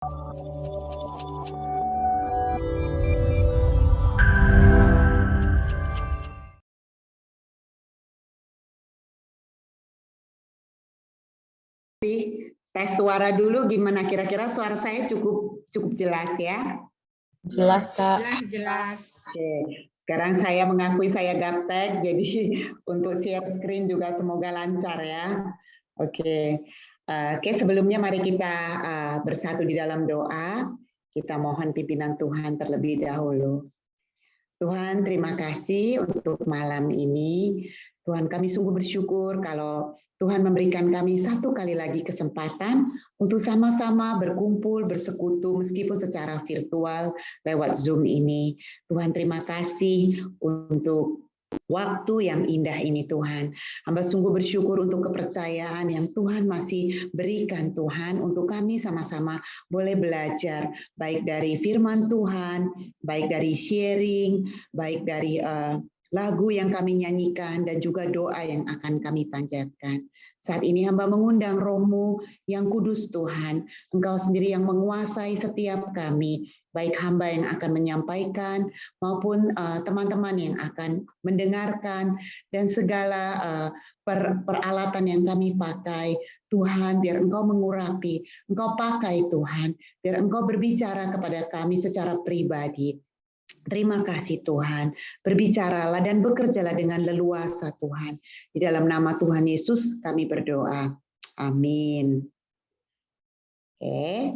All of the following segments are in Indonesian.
Tes suara dulu gimana, kira-kira suara saya cukup jelas ya? Jelas, Kak. Jelas. Oke, sekarang saya mengakui saya gaptek, jadi untuk share screen juga semoga lancar ya. Oke, sebelumnya mari kita bersatu di dalam doa. Kita mohon pimpinan Tuhan terlebih dahulu. Tuhan, terima kasih untuk malam ini. Tuhan, kami sungguh bersyukur kalau Tuhan memberikan kami satu kali lagi kesempatan untuk sama-sama berkumpul, bersekutu, meskipun secara virtual lewat Zoom ini. Tuhan, terima kasih untuk waktu yang indah ini Tuhan. Hamba sungguh bersyukur untuk kepercayaan yang Tuhan masih berikan Tuhan untuk kami sama-sama boleh belajar baik dari firman Tuhan, baik dari sharing, baik dari lagu yang kami nyanyikan dan juga doa yang akan kami panjatkan. Saat ini hamba mengundang Roh-Mu yang kudus Tuhan, Engkau sendiri yang menguasai setiap kami, baik hamba yang akan menyampaikan maupun teman-teman yang akan mendengarkan dan segala peralatan yang kami pakai. Tuhan, biar Engkau mengurapi, Engkau pakai Tuhan, biar Engkau berbicara kepada kami secara pribadi. Terima kasih Tuhan, berbicaralah dan bekerjalah dengan leluasa Tuhan. Di dalam nama Tuhan Yesus kami berdoa. Amin. Oke,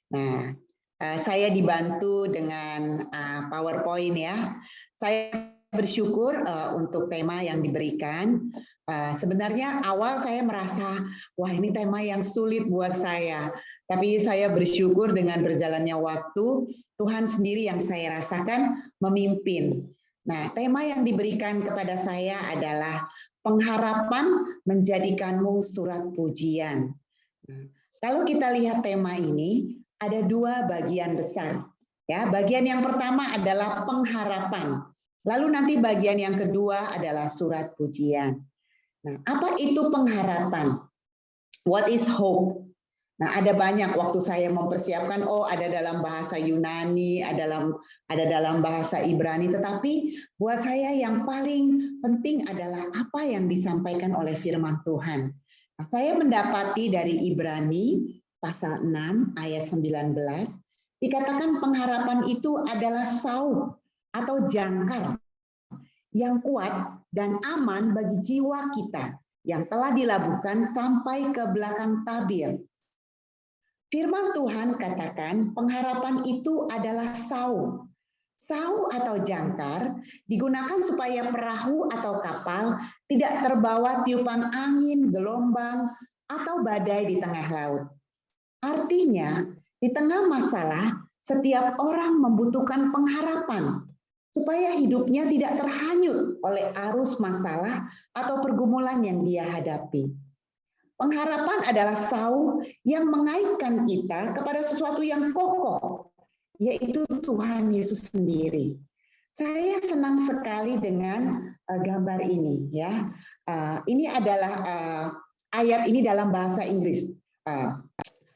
nah saya dibantu dengan PowerPoint ya. Saya bersyukur untuk tema yang diberikan. Sebenarnya awal saya merasa, wah ini tema yang sulit buat saya. Tapi saya bersyukur dengan berjalannya waktu, Tuhan sendiri yang saya rasakan memimpin. Nah, tema yang diberikan kepada saya adalah pengharapan menjadikanmu surat pujian. Nah, kalau kita lihat tema ini, ada dua bagian besar. Ya, bagian yang pertama adalah pengharapan. Lalu nanti bagian yang kedua adalah surat pujian. Nah, apa itu pengharapan? What is hope? Nah, ada banyak waktu saya mempersiapkan, ada dalam bahasa Yunani, ada dalam bahasa Ibrani, tetapi buat saya yang paling penting adalah apa yang disampaikan oleh firman Tuhan. Nah, saya mendapati dari Ibrani pasal 6 ayat 19, dikatakan pengharapan itu adalah sauh atau jangkar yang kuat dan aman bagi jiwa kita yang telah dilabuhkan sampai ke belakang tabir. Firman Tuhan katakan pengharapan itu adalah sauh. Sauh atau jangkar digunakan supaya perahu atau kapal tidak terbawa tiupan angin, gelombang, atau badai di tengah laut. Artinya, di tengah masalah, setiap orang membutuhkan pengharapan supaya hidupnya tidak terhanyut oleh arus masalah atau pergumulan yang dia hadapi. Pengharapan adalah sauh yang mengaitkan kita kepada sesuatu yang kokoh, yaitu Tuhan Yesus sendiri. Saya senang sekali dengan gambar ini, ya. Ini adalah ayat ini dalam bahasa Inggris.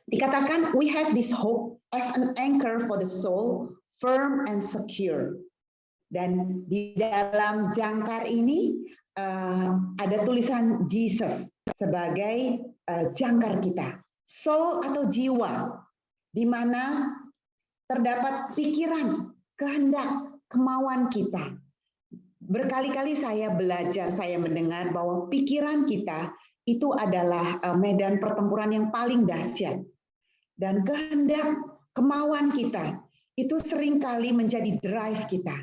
Dikatakan, we have this hope as an anchor for the soul, firm and secure. Dan di dalam jangkar ini ada tulisan Jesus sebagai jangkar kita, soul atau jiwa, di mana terdapat pikiran, kehendak, kemauan kita. Berkali-kali saya belajar, saya mendengar bahwa pikiran kita itu adalah medan pertempuran yang paling dahsyat. Dan kehendak, kemauan kita itu seringkali menjadi drive kita.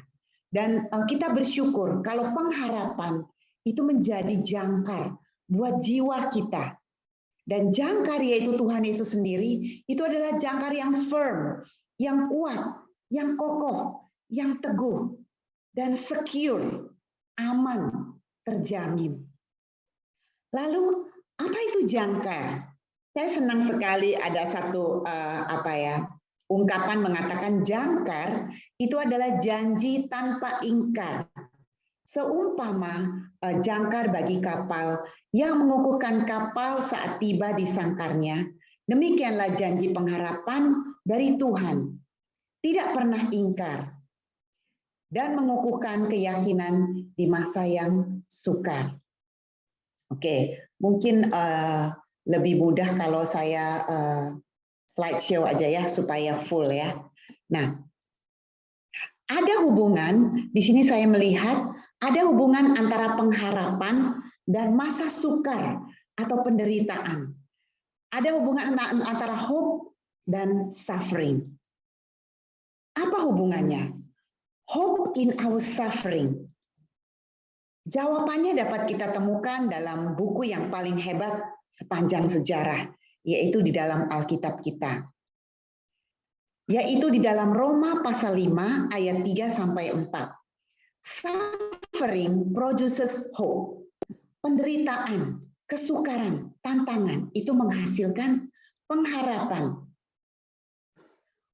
Dan kita bersyukur kalau pengharapan itu menjadi jangkar buat jiwa kita. Dan jangkar yaitu Tuhan Yesus sendiri, itu adalah jangkar yang firm, yang kuat, yang kokoh, yang teguh, dan secure, aman, terjamin. Lalu, apa itu jangkar? Saya senang sekali ada satu ungkapan mengatakan jangkar itu adalah janji tanpa ingkar. Seumpama jangkar bagi kapal yang mengukuhkan kapal saat tiba di sangkarnya. Demikianlah janji pengharapan dari Tuhan, tidak pernah ingkar, dan mengukuhkan keyakinan di masa yang sukar. Oke, mungkin lebih mudah kalau saya slideshow aja ya, supaya full ya. Nah, ada hubungan, di sini saya melihat ada hubungan antara pengharapan dan masa sukar atau penderitaan. Ada hubungan antara hope dan suffering. Apa hubungannya? Hope in our suffering. Jawabannya dapat kita temukan dalam buku yang paling hebat sepanjang sejarah, yaitu di dalam Alkitab kita. Yaitu di dalam Roma pasal 5 ayat 3 sampai 4. Suffering produces hope. Penderitaan, kesukaran, tantangan itu menghasilkan pengharapan.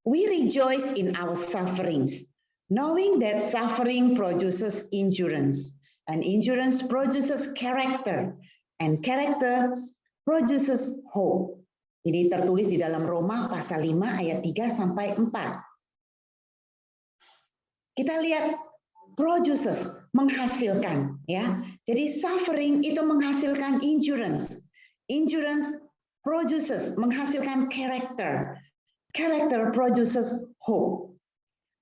We rejoice in our sufferings, knowing that suffering produces endurance, and endurance produces character, and character produces hope. Ini tertulis di dalam Roma pasal 5 ayat 3 sampai 4. Kita lihat produces, menghasilkan ya. Jadi suffering itu menghasilkan endurance. Endurance produces, menghasilkan character. Character produces hope.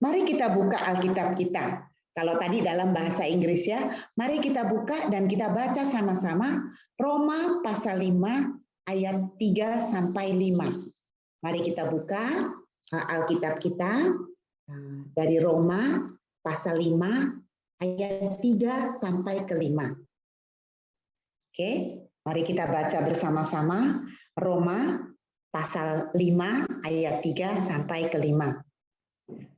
Mari kita buka Alkitab kita. Kalau tadi dalam bahasa Inggris ya, mari kita buka dan kita baca sama-sama Roma pasal 5 ayat 3 sampai 5. Mari kita buka Alkitab kita dari Roma pasal 5 ayat 3 sampai ke 5. Oke, mari kita baca bersama-sama Roma pasal 5 ayat 3 sampai ke 5.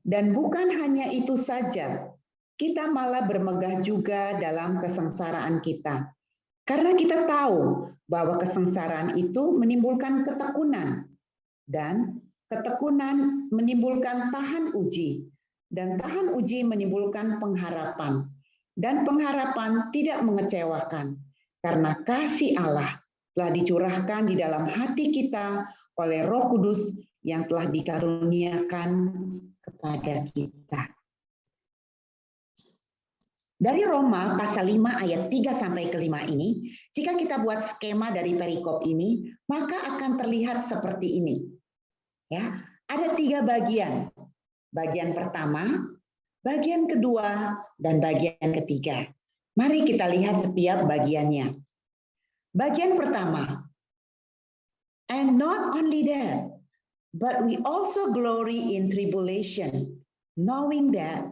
Dan bukan hanya itu saja, kita malah bermegah juga dalam kesengsaraan kita. Karena kita tahu bahwa kesengsaraan itu menimbulkan ketekunan, dan ketekunan menimbulkan tahan uji, dan tahan uji menimbulkan pengharapan, dan pengharapan tidak mengecewakan, karena kasih Allah telah dicurahkan di dalam hati kita oleh Roh Kudus yang telah dikaruniakan kepada kita. Dari Roma pasal 5 ayat 3 sampai ke 5 ini, jika kita buat skema dari perikop ini, maka akan terlihat seperti ini. Ya, ada 3 bagian. Bagian pertama, bagian kedua, dan bagian ketiga. Mari kita lihat setiap bagiannya. Bagian pertama, and not only that, but we also glory in tribulation, knowing that,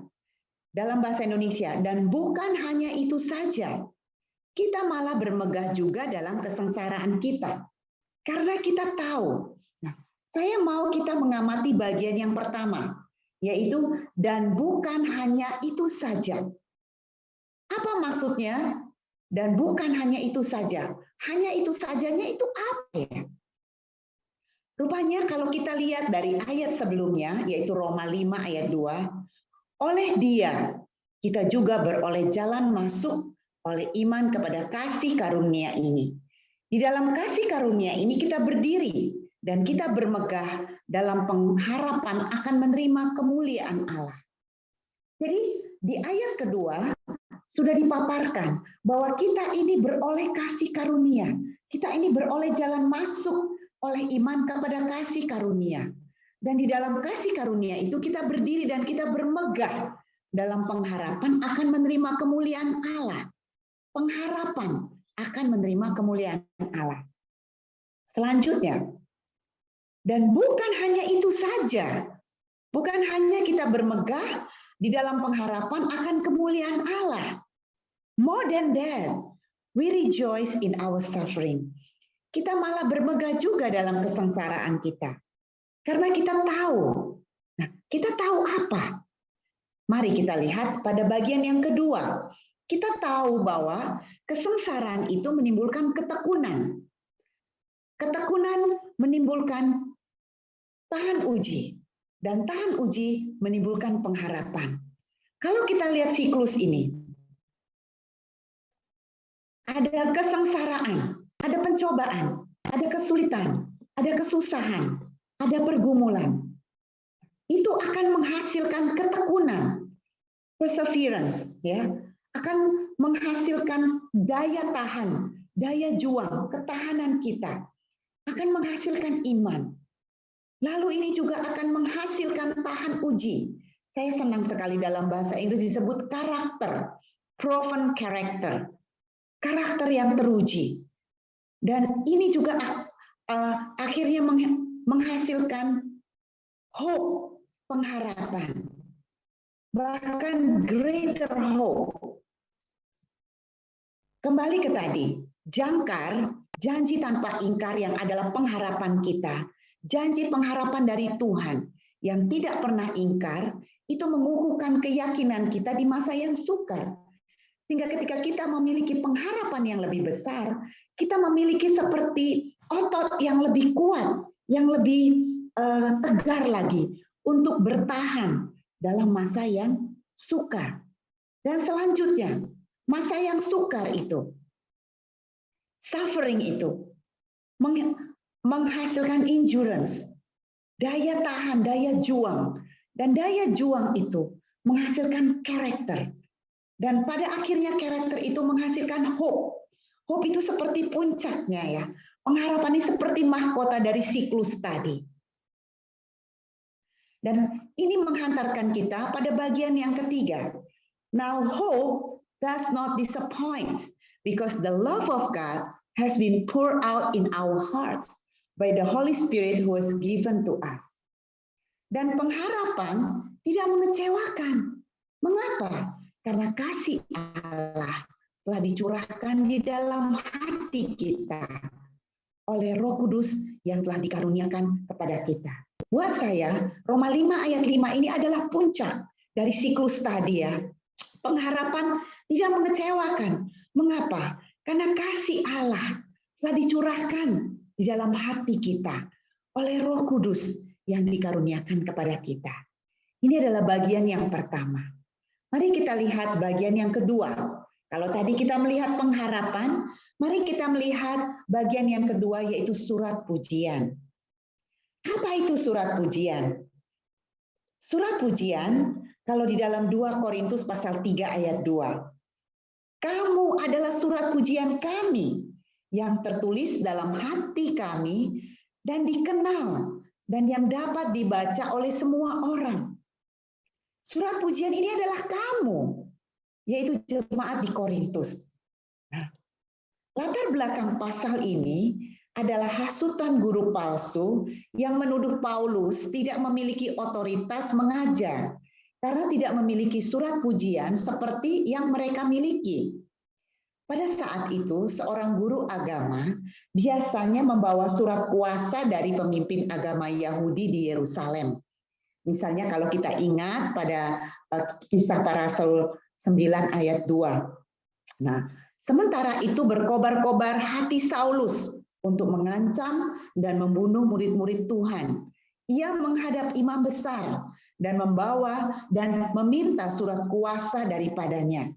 dalam bahasa Indonesia, dan bukan hanya itu saja, kita malah bermegah juga dalam kesengsaraan kita. Karena kita tahu. Nah, saya mau kita mengamati bagian yang pertama, yaitu dan bukan hanya itu saja. Apa maksudnya? Dan bukan hanya itu saja. Hanya itu sajanya itu apa ya? Rupanya kalau kita lihat dari ayat sebelumnya, yaitu Roma 5 ayat 2, oleh Dia, kita juga beroleh jalan masuk oleh iman kepada kasih karunia ini. Di dalam kasih karunia ini kita berdiri dan kita bermegah dalam pengharapan akan menerima kemuliaan Allah. Jadi di ayat kedua sudah dipaparkan bahwa kita ini beroleh kasih karunia. Kita ini beroleh jalan masuk oleh iman kepada kasih karunia. Dan di dalam kasih karunia itu kita berdiri dan kita bermegah dalam pengharapan akan menerima kemuliaan Allah. Pengharapan akan menerima kemuliaan Allah. Selanjutnya, dan bukan hanya itu saja. Bukan hanya kita bermegah di dalam pengharapan akan kemuliaan Allah. More than that, we rejoice in our suffering. Kita malah bermegah juga dalam kesengsaraan kita. Karena kita tahu. Nah, kita tahu apa? Mari kita lihat pada bagian yang kedua. Kita tahu bahwa kesengsaraan itu menimbulkan ketekunan. Ketekunan menimbulkan tahan uji. Dan tahan uji menimbulkan pengharapan. Kalau kita lihat siklus ini, ada kesengsaraan, ada pencobaan, ada kesulitan. ada kesusahan, ada pergumulan. Itu akan menghasilkan ketekunan, perseverance, ya, akan menghasilkan daya tahan, daya juang, ketahanan kita, akan menghasilkan iman. Lalu ini juga akan menghasilkan tahan uji. Saya senang sekali dalam bahasa Inggris disebut karakter, proven character, karakter yang teruji. Dan ini juga akhirnya menghasilkan hope, pengharapan, bahkan greater hope. Kembali ke tadi, jangkar, janji tanpa ingkar yang adalah pengharapan kita, janji pengharapan dari Tuhan yang tidak pernah ingkar, itu mengukuhkan keyakinan kita di masa yang sukar. Sehingga ketika kita memiliki pengharapan yang lebih besar, kita memiliki seperti otot yang lebih kuat, yang lebih tegar lagi untuk bertahan dalam masa yang sukar. Dan selanjutnya, masa yang sukar itu, suffering itu, menghasilkan endurance, daya tahan, daya juang. Dan daya juang itu menghasilkan karakter. Dan pada akhirnya karakter itu menghasilkan hope. Hope itu seperti puncaknya ya. Pengharapan ini seperti mahkota dari siklus tadi. Dan ini menghantarkan kita pada bagian yang ketiga. Now hope does not disappoint because the love of God has been poured out in our hearts by the Holy Spirit who was given to us. Dan pengharapan tidak mengecewakan. Mengapa? Karena kasih Allah telah dicurahkan di dalam hati kita oleh Roh Kudus yang telah dikaruniakan kepada kita. Buat saya, Roma 5 ayat 5 ini adalah puncak dari siklus tadi ya. Pengharapan tidak mengecewakan. Mengapa? Karena kasih Allah telah dicurahkan di dalam hati kita oleh Roh Kudus yang dikaruniakan kepada kita. Ini adalah bagian yang pertama. Mari kita lihat bagian yang kedua. Kalau tadi kita melihat pengharapan, mari kita melihat bagian yang kedua yaitu surat pujian. Apa itu surat pujian? Surat pujian kalau di dalam 2 Korintus pasal 3 ayat 2. Kamu adalah surat pujian kami yang tertulis dalam hati kami dan dikenal dan yang dapat dibaca oleh semua orang. Surat pujian ini adalah kamu, yaitu jemaat di Korintus. Nah, latar belakang pasal ini adalah hasutan guru palsu yang menuduh Paulus tidak memiliki otoritas mengajar karena tidak memiliki surat pujian seperti yang mereka miliki. Pada saat itu, seorang guru agama biasanya membawa surat kuasa dari pemimpin agama Yahudi di Yerusalem. Misalnya kalau kita ingat pada kisah para rasul 9 ayat 2. Nah, sementara itu berkobar-kobar hati Saulus untuk mengancam dan membunuh murid-murid Tuhan. Ia menghadap imam besar dan membawa dan meminta surat kuasa daripadanya.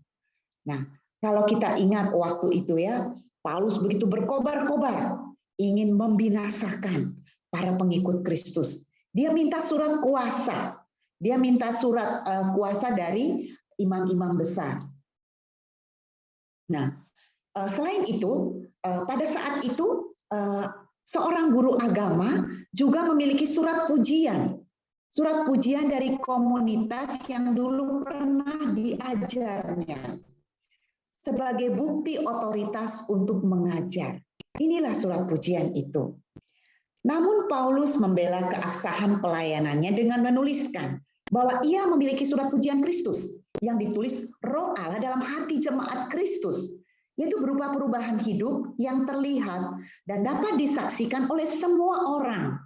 Nah, kalau kita ingat waktu itu ya, Paulus begitu berkobar-kobar ingin membinasakan para pengikut Kristus. Dia minta surat kuasa. Dia minta surat kuasa dari imam-imam besar. Nah, selain itu, pada saat itu seorang guru agama juga memiliki surat pujian. Surat pujian dari komunitas yang dulu pernah diajarnya sebagai bukti otoritas untuk mengajar. Inilah surat pujian itu. Namun Paulus membela keabsahan pelayanannya dengan menuliskan bahwa ia memiliki surat pujian Kristus yang ditulis Roh Allah dalam hati jemaat Kristus, yaitu berupa perubahan hidup yang terlihat dan dapat disaksikan oleh semua orang.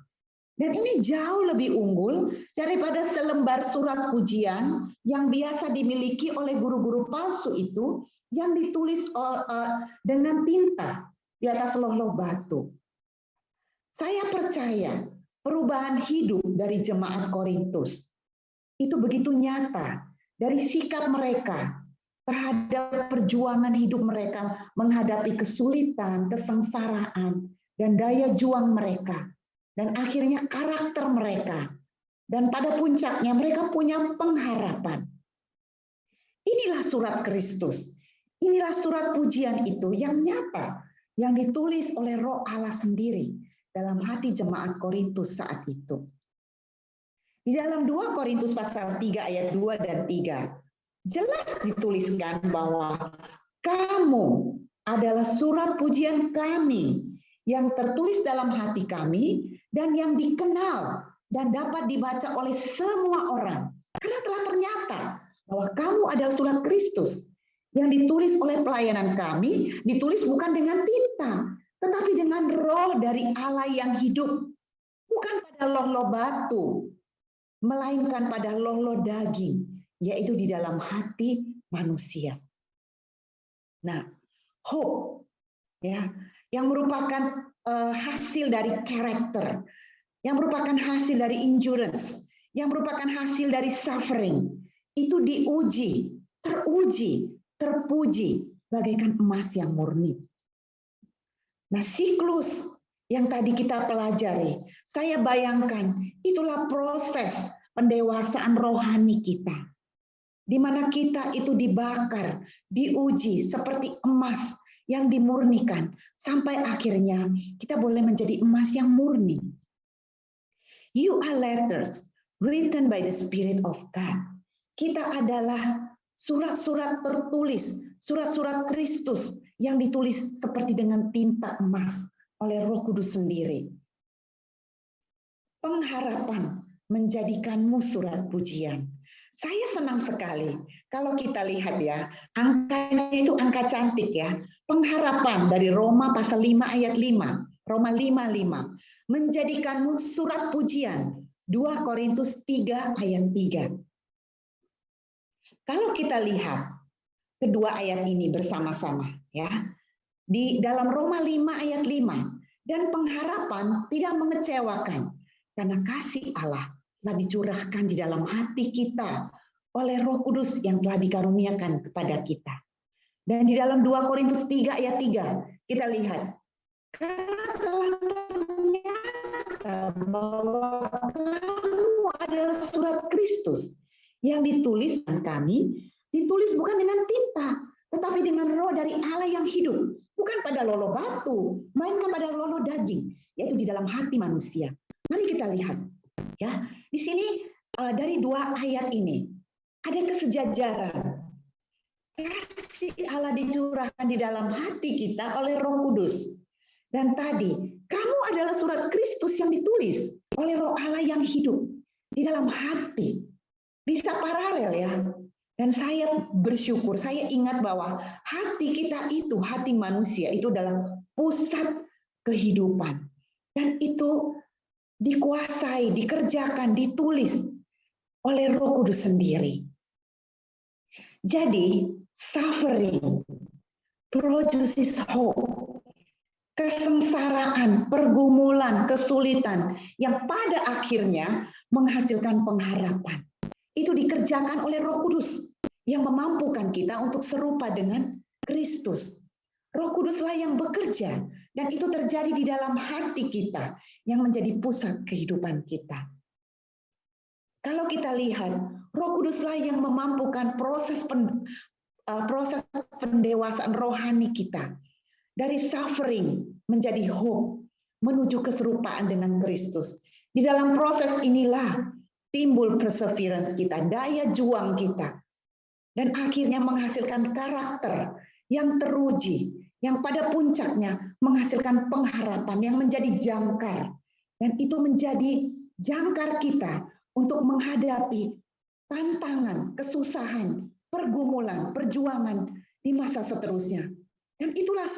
Dan ini jauh lebih unggul daripada selembar surat pujian yang biasa dimiliki oleh guru-guru palsu itu yang ditulis dengan tinta di atas loh-loh batu. Saya percaya perubahan hidup dari jemaat Korintus itu begitu nyata dari sikap mereka terhadap perjuangan hidup mereka menghadapi kesulitan, kesengsaraan, dan daya juang mereka. dan akhirnya karakter mereka. Dan pada puncaknya mereka punya pengharapan. Inilah surat Kristus. Inilah surat pujian itu yang nyata, yang ditulis oleh Roh Allah sendiri dalam hati jemaat Korintus saat itu. Di dalam 2 Korintus pasal 3 ayat 2 dan 3, jelas dituliskan bahwa kamu adalah surat pujian kami yang tertulis dalam hati kami dan yang dikenal dan dapat dibaca oleh semua orang. Karena telah ternyata bahwa kamu adalah surat Kristus yang ditulis oleh pelayanan kami, ditulis bukan dengan tinta, tetapi dengan roh dari Allah yang hidup. Bukan pada loh-loh batu, melainkan pada loh-loh daging, yaitu di dalam hati manusia. Nah, hope ya, yang merupakan hasil dari karakter, yang merupakan hasil dari endurance, yang merupakan hasil dari suffering, itu diuji, teruji, terpuji bagaikan emas yang murni. Nah, siklus yang tadi kita pelajari, saya bayangkan itulah proses pendewasaan rohani kita, di mana kita itu dibakar, diuji seperti emas yang dimurnikan, sampai akhirnya kita boleh menjadi emas yang murni. You are letters written by the Spirit of God. Kita adalah surat-surat tertulis, surat-surat Kristus yang ditulis seperti dengan tinta emas oleh Roh Kudus sendiri. Pengharapan menjadikanmu surat pujian. Saya senang sekali kalau kita lihat ya, angkanya itu angka cantik ya. Pengharapan dari Roma pasal 5 ayat 5, Roma 5:5, menjadikanmu surat pujian. 2 Korintus 3 ayat 3. Kalau kita lihat kedua ayat ini bersama-sama ya. Di dalam Roma 5 ayat 5, dan pengharapan tidak mengecewakan karena kasih Allah telah dicurahkan di dalam hati kita oleh Roh Kudus yang telah dikaruniakan kepada kita. Dan di dalam 2 Korintus 3 ayat 3 kita lihat, karena telah ternyata bahwa kamu adalah surat Kristus yang ditulis kami, ditulis bukan dengan tinta, tetapi dengan roh dari Allah yang hidup, bukan pada lolo batu, melainkan pada lolo daging, yaitu di dalam hati manusia. Mari kita lihat, ya, di sini dari 2 ayat ini ada kesejajaran. Kasih Allah dicurahkan di dalam hati kita oleh Roh Kudus. Dan tadi, kamu adalah surat Kristus yang ditulis oleh Roh Allah yang hidup di dalam hati. Bisa paralel ya. Dan saya bersyukur, saya ingat bahwa hati kita itu, hati manusia itu adalah pusat kehidupan. Dan itu dikuasai, dikerjakan, ditulis oleh Roh Kudus sendiri. Jadi, suffering produces hope. Kesengsaraan, pergumulan, kesulitan yang pada akhirnya menghasilkan pengharapan. Itu dikerjakan oleh Roh Kudus yang memampukan kita untuk serupa dengan Kristus. Roh Kuduslah yang bekerja dan itu terjadi di dalam hati kita yang menjadi pusat kehidupan kita. Kalau kita lihat, Roh Kuduslah yang memampukan proses pendewasaan rohani kita. Dari suffering menjadi hope, menuju keserupaan dengan Kristus. Di dalam proses inilah timbul perseverance kita, daya juang kita. Dan akhirnya menghasilkan karakter yang teruji, yang pada puncaknya menghasilkan pengharapan yang menjadi jangkar. Dan itu menjadi jangkar kita untuk menghadapi tantangan, kesusahan, pergumulan, perjuangan di masa seterusnya. Dan itulah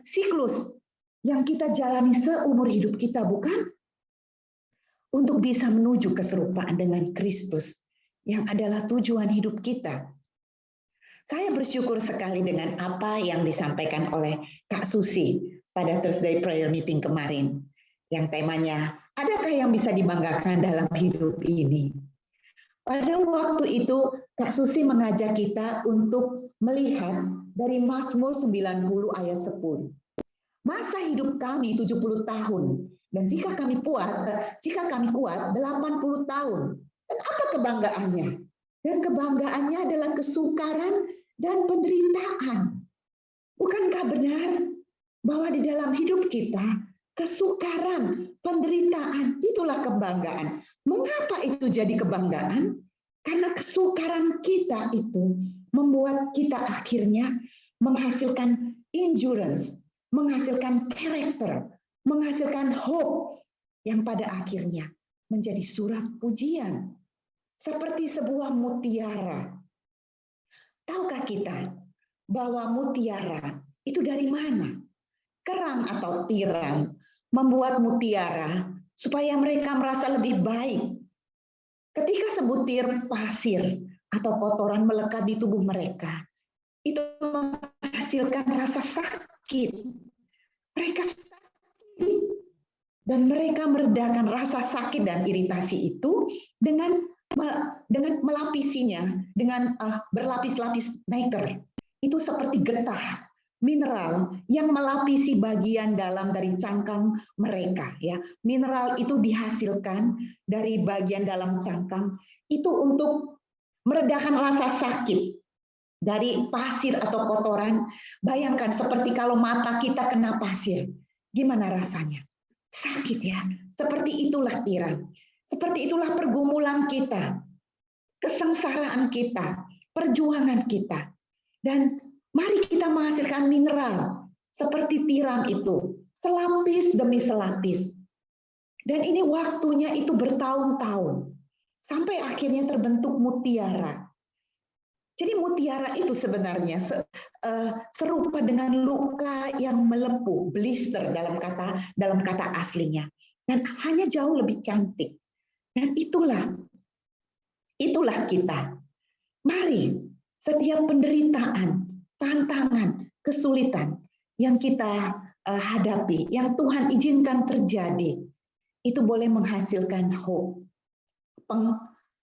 siklus yang kita jalani seumur hidup kita, bukan? Untuk bisa menuju keserupaan dengan Kristus yang adalah tujuan hidup kita. Saya bersyukur sekali dengan apa yang disampaikan oleh Kak Susi pada Thursday Prayer Meeting kemarin. Yang temanya, adakah yang bisa dibanggakan dalam hidup ini? Pada waktu itu, Kak Susi mengajak kita untuk melihat dari Mazmur 90 ayat 10. Masa hidup kami 70 tahun Dan jika kami kuat 80 tahun. Dan apa kebanggaannya? Dan kebanggaannya adalah kesukaran dan penderitaan. Bukankah benar bahwa di dalam hidup kita kesukaran, penderitaan itulah kebanggaan. Mengapa itu jadi kebanggaan? Karena kesukaran kita itu membuat kita akhirnya menghasilkan endurance, menghasilkan karakter, menghasilkan hope yang pada akhirnya menjadi surat pujian. Seperti sebuah mutiara. Tahukah kita bahwa mutiara itu dari mana? Kerang atau tiram membuat mutiara supaya mereka merasa lebih baik. Ketika sebutir pasir atau kotoran melekat di tubuh mereka, itu menghasilkan rasa sakit. Mereka sakit. Dan mereka meredakan rasa sakit dan iritasi itu dengan melapisinya dengan berlapis-lapis niter. Itu seperti getah mineral yang melapisi bagian dalam dari cangkang mereka, ya. Mineral itu dihasilkan dari bagian dalam cangkang itu untuk meredakan rasa sakit dari pasir atau kotoran. Bayangkan seperti kalau mata kita kena pasir, gimana rasanya? Sakit, ya. Seperti itulah tiram. Seperti itulah pergumulan kita, kesengsaraan kita, perjuangan kita. Dan mari kita menghasilkan mineral seperti tiram itu, selapis demi selapis. Dan ini waktunya itu bertahun-tahun, sampai akhirnya terbentuk mutiara. Jadi mutiara itu sebenarnya serupa dengan luka yang melepuh, blister dalam kata aslinya. Dan hanya jauh lebih cantik. Dan itulah kita. Mari setiap penderitaan, tantangan, kesulitan yang kita hadapi, yang Tuhan izinkan terjadi, itu boleh menghasilkan hope,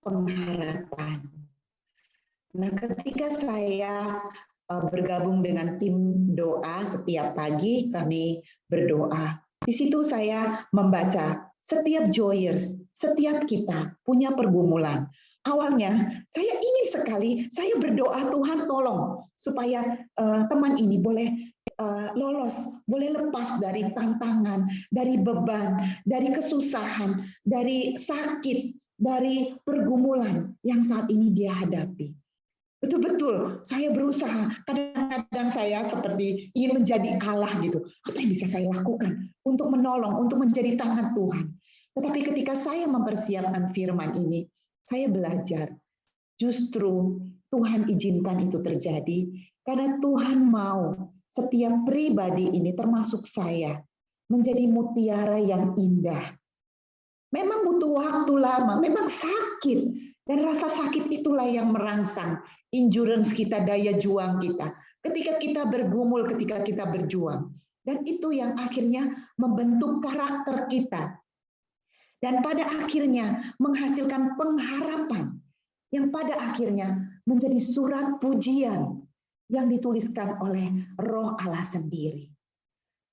pengharapan. Nah, ketika saya bergabung dengan tim doa setiap pagi, kami berdoa. Di situ saya membaca setiap joyers, setiap kita punya pergumulan. Awalnya saya ingin sekali, saya berdoa Tuhan tolong supaya teman ini boleh lolos, boleh lepas dari tantangan, dari beban, dari kesusahan, dari sakit, dari pergumulan yang saat ini dia hadapi. Betul-betul, saya berusaha. Kadang-kadang saya seperti ingin menjadi Allah gitu. Apa yang bisa saya lakukan untuk menolong, untuk menjadi tangan Tuhan. Tetapi ketika saya mempersiapkan firman ini, saya belajar. Justru Tuhan izinkan itu terjadi karena Tuhan mau setiap pribadi ini termasuk saya menjadi mutiara yang indah. Memang butuh waktu lama, memang sakit. Dan rasa sakit itulah yang merangsang endurance kita, daya juang kita. Ketika kita bergumul, ketika kita berjuang. Dan itu yang akhirnya membentuk karakter kita. Dan pada akhirnya menghasilkan pengharapan. Yang pada akhirnya menjadi surat pujian yang dituliskan oleh Roh Allah sendiri.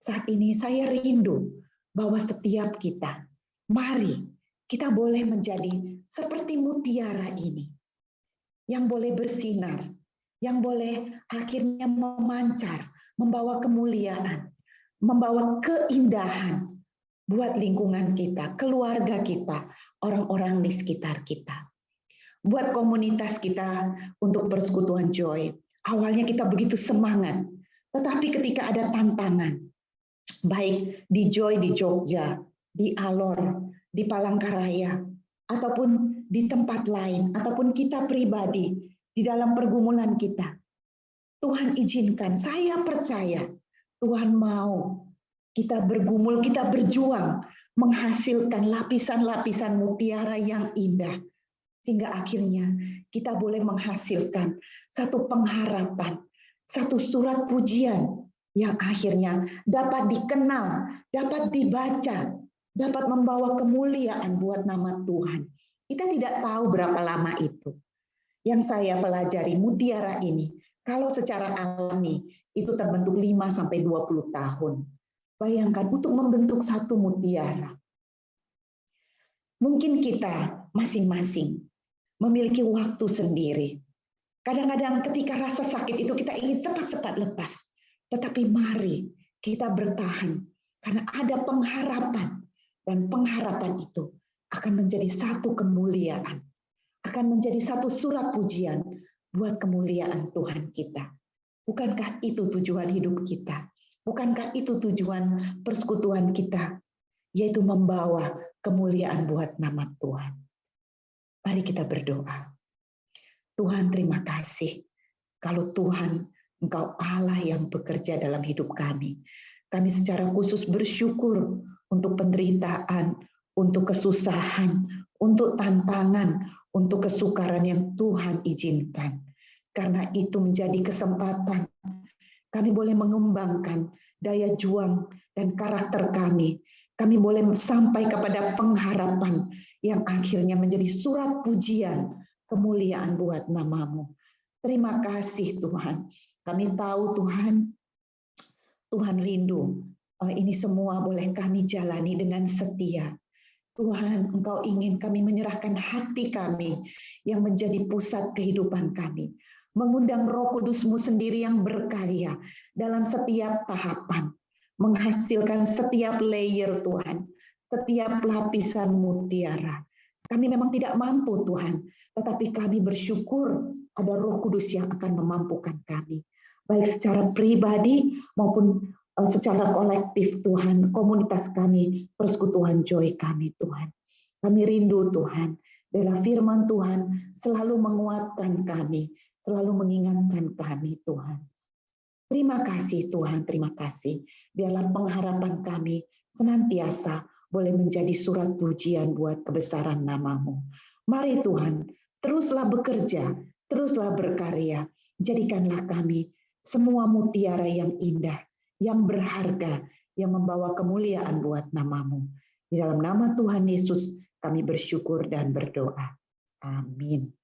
Saat ini saya rindu bahwa setiap kita, mari kita boleh menjadi seperti mutiara ini, yang boleh bersinar, yang boleh akhirnya memancar, membawa kemuliaan, membawa keindahan buat lingkungan kita, keluarga kita, orang-orang di sekitar kita. Buat komunitas kita untuk persekutuan Joy. Awalnya kita begitu semangat, tetapi ketika ada tantangan, baik di Joy di Jogja, di Alor, di Palangkaraya, ataupun di tempat lain, ataupun kita pribadi di dalam pergumulan kita. Tuhan izinkan, saya percaya Tuhan mau kita bergumul, kita berjuang, menghasilkan lapisan-lapisan mutiara yang indah, sehingga akhirnya kita boleh menghasilkan satu pengharapan, satu surat pujian yang akhirnya dapat dikenal, dapat dibaca, dapat membawa kemuliaan buat nama Tuhan. Kita tidak tahu berapa lama itu. Yang saya pelajari mutiara ini, kalau secara alami itu terbentuk 5-20 tahun. Bayangkan untuk membentuk satu mutiara. Mungkin kita masing-masing memiliki waktu sendiri. Kadang-kadang ketika rasa sakit itu kita ingin cepat-cepat lepas. Tetapi mari kita bertahan karena ada pengharapan. Dan pengharapan itu akan menjadi satu kemuliaan. Akan menjadi satu surat pujian buat kemuliaan Tuhan kita. Bukankah itu tujuan hidup kita? Bukankah itu tujuan persekutuan kita? Yaitu membawa kemuliaan buat nama Tuhan. Mari kita berdoa. Tuhan, terima kasih. Kalau Tuhan, Engkau Allah yang bekerja dalam hidup kami. Kami secara khusus bersyukur untuk penderitaan, untuk kesusahan, untuk tantangan, untuk kesukaran yang Tuhan izinkan. Karena itu menjadi kesempatan kami boleh mengembangkan daya juang dan karakter kami. Kami boleh sampai kepada pengharapan yang akhirnya menjadi surat pujian kemuliaan buat nama-Mu. Terima kasih Tuhan. Kami tahu Tuhan rindu. Ini semua boleh kami jalani dengan setia. Tuhan, Engkau ingin kami menyerahkan hati kami yang menjadi pusat kehidupan kami. Mengundang Roh Kudus-Mu sendiri yang berkarya dalam setiap tahapan. Menghasilkan setiap layer Tuhan, setiap lapisan mutiara. Kami memang tidak mampu Tuhan, tetapi kami bersyukur ada Roh Kudus yang akan memampukan kami. Baik secara pribadi maupun secara kolektif Tuhan, komunitas kami, persekutuan Joy kami Tuhan. Kami rindu Tuhan, biarlah firman Tuhan selalu menguatkan kami, selalu mengingatkan kami Tuhan. Terima kasih Tuhan, terima kasih. Biarlah pengharapan kami senantiasa boleh menjadi surat pujian buat kebesaran nama-Mu. Mari Tuhan, teruslah bekerja, teruslah berkarya. Jadikanlah kami semua mutiara yang indah, yang berharga, yang membawa kemuliaan buat nama-Mu. Di dalam nama Tuhan Yesus kami bersyukur dan berdoa. Amin.